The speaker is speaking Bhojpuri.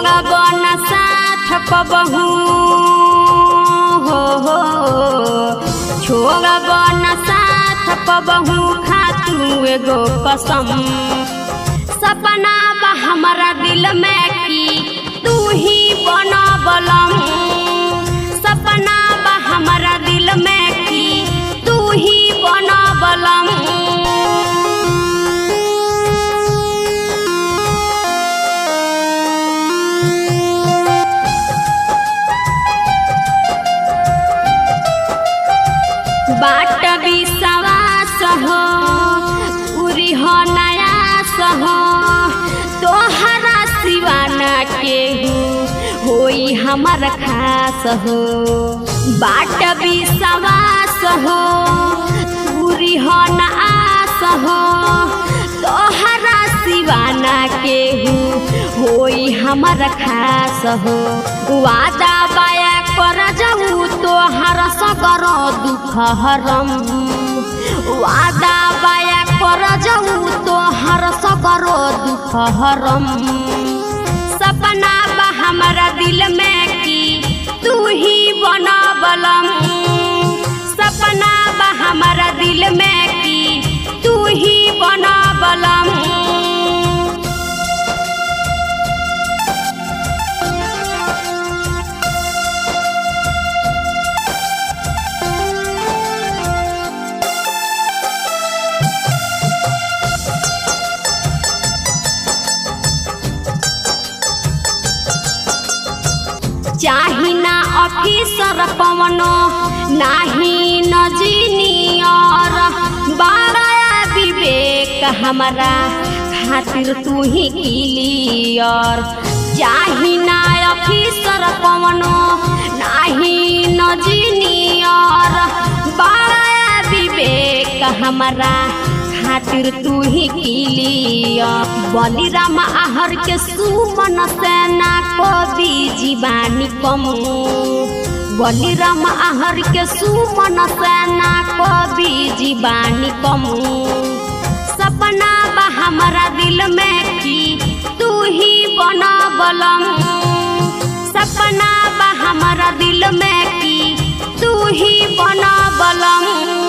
छोड़ब न साथ कबहू हो छोड़ब न साथ कबहू खातू एगो कसम सपना बा हमारा दिल में की तू ही बना बलम सपना बा हमारा दिल में की तू ही बना बलम बाट विश्वास हो पूरी हो नयास हो तोहरा सिवाना के होई हमर खास हो बाट विश्वास हो पूरी हो नयास हो तोहरा सिवाना के होई हमर खास हो वादा बाया कर जाऊ तोहर सगर दुख हरम वादा बाया कर जाऊ तोहर सगर दुख हरम सपना बा हमारा दिल में की तू ही बना बलम सपना बा हमारा दिल में की तू ही बना बलम चाही ना ऑफिसर पवनो नाही न जीनियर बारा विवेक हमारा खातिर तू ही क्लियर चाही ना ऑफिसर पवनो नाही न जीनियर बारा विवेक हमारा खातिर तू ही क्लियर बलिराम आहर के सुमन सेना कवि जीवानी कम बलिराम आहर के सुमन सेना कवि जीवानी कम सपना बा हमारा दिल में की तू ही बना बलम सपना बा हमारा दिल में की तू ही बना बलम।